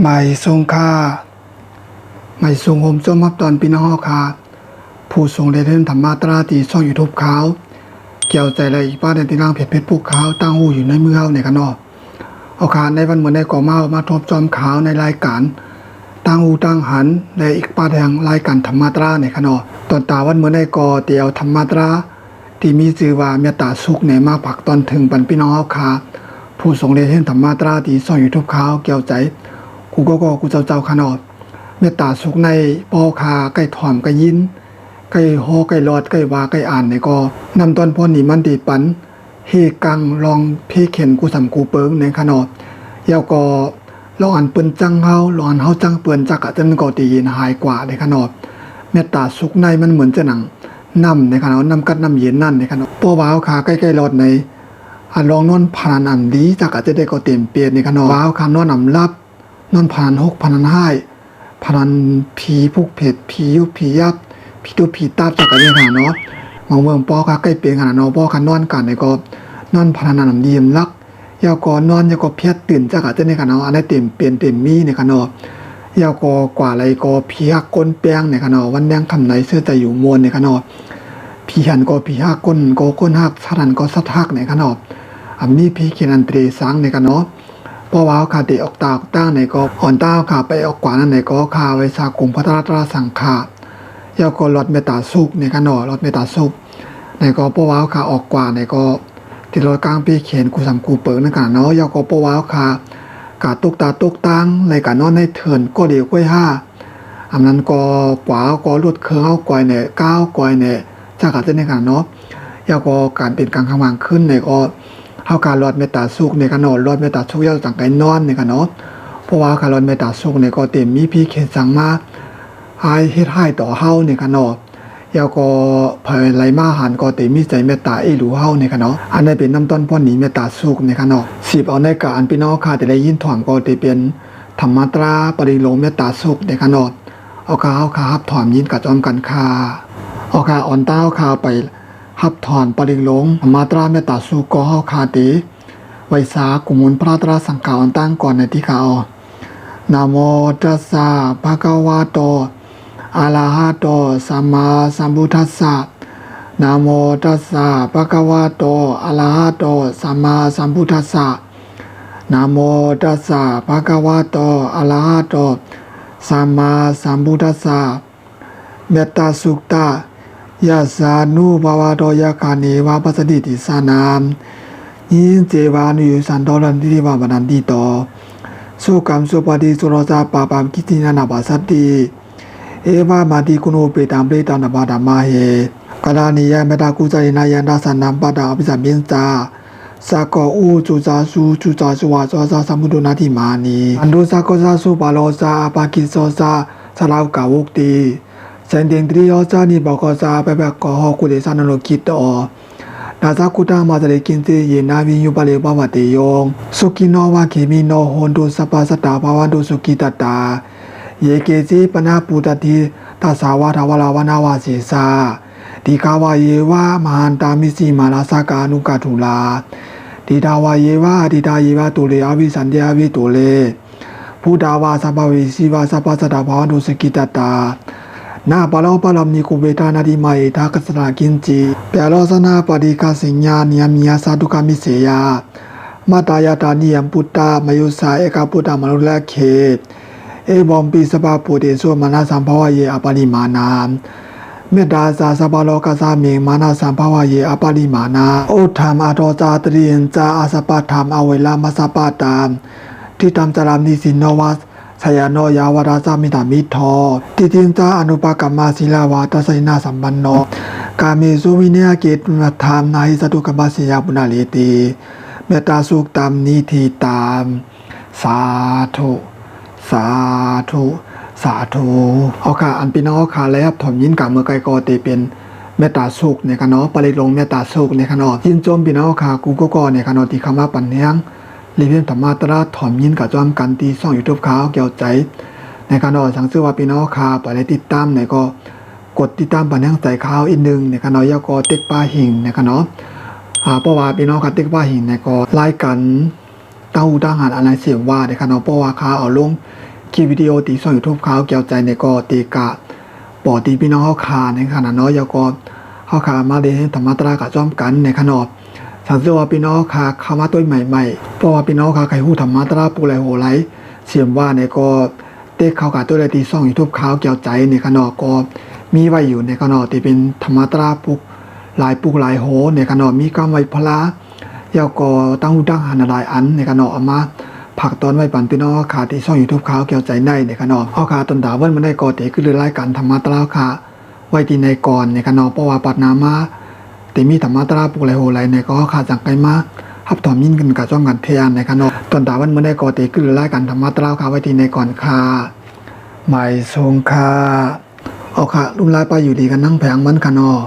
ไม่ทรงค่าไม่ทรงโฮมจมรับตอนพี่น้องค่ะผู้ทรงได้เล่นธรรมาตราตีช่องยูทูบเขาเกี่ยวใจอะไรอีกป้าในที่ล่างเพจภูเขาตั้งหูอยู่ในมือเขาในกันนอกเอาขาในวันเหมือนในก่อมาทบจอมขาวในรายการตั้งหูตั้งหันในอีกป้าแดงรายการธรรมาตราในกันนอกตอนตาวันเหมือนในก่อเตียวธรรมาตราที่มีชื่อว่าเมตตาสุขในมาผักตอนถึงปันพี่น้องค่ะผู้ทรงได้เล่นธรรมาตราตีช่องยูทูบเขาเกี่ยวใจกูเจ้าขนอดเมตตาสุขในปอคาใกล้ถ่อมใกล้ยินใกล้ฮอใกล้รอดใกล้วาใกล้อ่านในก็นำตอนพอนี่มันดีปันเฮกังลองพี่เข็นกูสำกูเปิงในขนอดเยาก็ลองอ่านเปิ้นจังเฮาลองอ่านเฮาจังเปิ้นจักอะจนก็ตียินหายกว่าในขนอดเมตตาสุขในมันเหมือนจะหนังนำในขนอดนำกัดนำเย็นนั่นในขนอดปอว้าวคาใกล้รอดในลองนอนพนันอันดีจักอะจะได้ก็เต็มเปียในขนอดว้าวคานอนนำรับนอนพนัน6พนัน5พนันผีพวกเผ็ดผียุบผียับผีตุผีตาบจากกันเนี่ยเนาะมองเมืองปอค่ะใกล้เปียงขนาดเนาะปอค่ะนอนกันในก็นอนพนันน้ำดีมลักยาวก็นอนยาวก็เพียดตื่นจากกันเนี่ยเนาะอันนี้เต็มเปลี่ยนเต็มมีเนี่ยเนาะยาวก็กว่าอะไรก็ผีหักก้นแป้งเนี่ยเนาะวันแดงคำไหนเสื้อแต่อยู่มวลเนี่ยเนาะผีหันก็ผีหักก้นก็ก้นหักสันก็สัทหักเนี่ยเนาะอันนี้ผีเขียนอันตรีสังเนี่ยเนาะเพราะว่าขาติออกตาตั้งในก็อ่อนต้าขาไปออกกว่านั้นในก็ขาไว้สากุมพระราตราสังขายาก็ลดเมตตาสุขในขนอลดเมตตาสุขในก็เพราะว่าขาออกกว่าในก็ติดรถกลางปีเขียนกูสำกูเปิงในกันเนาะยาก็เพราะว่าขากาตุกตาตุกตังในการนอนในเถินก็เดียวก้อยห้าอันนั้นก็กว่าก็ลดเครื่องเอาก้อยเนี่ยก้าวก้อยเนี่ยจากกันในกันเนาะยาก็การเปลี่ยนกลางข้างวางขึ้นในก็เฮาการลดเมตตาสุขในกันเนาะลดเมตตาสุขยาวจังไกนอนในกันเนาะเพราะว่าการลดเมตตาสุขในก็เต็มมีพี่เขียนสั่งมาหายเฮ็ดให้ต่อเฮาในกันเนาะยาวก็ภายไหลมาหันก็เต็มมีใจเมตตาหรูเฮาในกันเนาะอันนี้เป็นน้ำต้นพ่อนี้เมตตาสุขในกันเนาะ10เอาในการพี่น้องค่ะแต่ได้ยินถ่อมก็ได้เป็นธรรมตราปริโลมเมตตาสุขในกันเนาะเอาข้าวครับถ่อมยินกับจอมกันค่าเอาข้าอ่อนต้าข้าไปหับถอนปริลงมาตราเมตตาสุก็เฮาคาติไวสากุมุลพระตราสังฆาอันตั้งก่อนในที่เขานะโมตัสสะภะคะวะโตอะระหะโตสัมมาสัมพุทธัสสะนะโมตัสสะภะคะวะโตอะระหะโตสัมมาสัมพุทธัสสะนะโมตัสสะภะคะวะโตอะระหะโตสัมมาสัมพุทธัสสะเมตตาสุขตายาสานุภาวะโตยะคานิวาปัสสติติสานามยินเจวานุยุสันโตรันติวาบันติโตสุกัมสุปฏิสุโรสาปาปามกิตินานาปัสสติเอวามาติคุโนเปตัมเปตานาบาดามาเหกาลานิยะเมตตากุจารินายันดาสันนัมปะดาอภิสัมเมนจาสะโกอุจุจาสุจุจาสุวาจาสาสัมมุโดนาติมานีอันดุสะโกสะสุปาโลสะอาปากิโสสะสลาวกาวุกติเซนเดนตริโอจานิบอกซาเปเปกอฮกุเลสานโนกิโตนาซากุตามาตะเลกินติเยนาวิยุปะเลปะวะเตยงสุกิโนวะเคมิโนโหนตุสัพพะสตาภวันตุสุกิตตาเยเกจิปนาปุตติตัสสาวะทวลาวานาวาสิสาดิกาวะเยวะมหันตามิสิมาลาสกานุกัตุลาดิดาวะเยวะดิดาเยวะตุเลอวิสันเดอวิตุเลพุทธาวาสัพพะวิสิวะสัพพะสตาภวันตุสุกิตตานาปะโลปะลมนิกุเบตานาดิมาเอทากัสนากินจิเปโลสนาปฏิกาสิญญานิยมิยาสาธุกามิเสยามาตายาตานิยมพุตตามยุสาเอกพุตตามนุลเขเอบอมปิสภาปุเตโสมนาสัมภวะเยอปาริมานาเมตตาสาสัพพะโลกัสสามิมานาสัมภวะเยอปาริมานาโอธรรมอโตจาตริยนจาอาสปะธรรมอเวลามัสสปะตามที่ตามจารามนิสินโนวัสสยานโนยาวราสามิตามิทอติตินจาอนุปกรรมาศิลาวาตัสสินาสัมปันโนกาเมสุวิเนยเกตุนธรรมนาหิสตุกมัสสยาปุณาเลติเมตตาสุขตามนิธิตามสาธุสาธุสาธุเอาค่ะอันพี่น้องค่ะแล้วถมยินกับเมื่อไกลก็ตีเป็นเมตตาสุขในขณะปริลงเมตตาสุขในขณะยินจมพี่น้องค่ะกูก็ในขณะที่คำว่าปัญญารีเพียงธรรมาตราถอมยินกับจอมกันตีซ่องยูทูบเขาเกี่ยวใจใน การเนาะสังซื้อว่าพี่น้องค่ะไปได้ติดตามในก็กดติดตามปันแห่งใส่ข่าวอีกนึงในการเนาะยก็ติ๊กป้าหิงในการเนาะเพราะว่าพี่น้องค่ะติ๊กป้าหิงในก็รายกันเต้าทหารอะไรเสียงว่าในการเนาะเพราะว่าข่าวเอาลงคลิปวิดีโอตีช่อง YouTube ข่าวเกี่ยวใจในก็ตีกะปอตีพี่น้องเฮาขาในขณะเนาะยก็เฮาขามาได้ธรรมะตรากะจ้อมกันในขณะสังเกตว่าพี่น้องค่ะเข้ามาตัวใหม่ๆเพราะว่าพี่น้องค่ะใครฮู้ธรรมะตราปูไหลโหไหลเสียมว่าในก็เต็กเข้ากับตัวเลยตีซ่อง YouTube ข่าวเกี่ยวใจในขณะก็มีไว้อยู่ในขณะที่เป็นธรรมะตราปุกหลายปุกหลายโหในขณะมีกำไว้พละยาวก็ตั้งหูตั้งหันหลายอันในขณะเอามาผักตอนไว้ปันพี่น้องค่ะที่ซ่อง YouTube ข่าวเกี่ยวใจในขณะเอาค่ะตนดาวันมันได้ก็เตคือรายการธรรมะตราค่ะไว้ที่ในก่อนในขณะเพราะว่าปัดนามาแต่มีธรรมะตราปุกไหลโหไหลในก็ขาดจังไกมาฮับถอมยินกันกับจ้องกันเทียนในขณะตอนตาวันเมื่อได้ก่อติคือรายการธรรมะตราค่ะไว้ที่ในก่อนค่ะหมายทรงค่ะเอาค่ะรุ่นลายไปอยู่ดีกันนั่งแผงมันค่ะเนาะ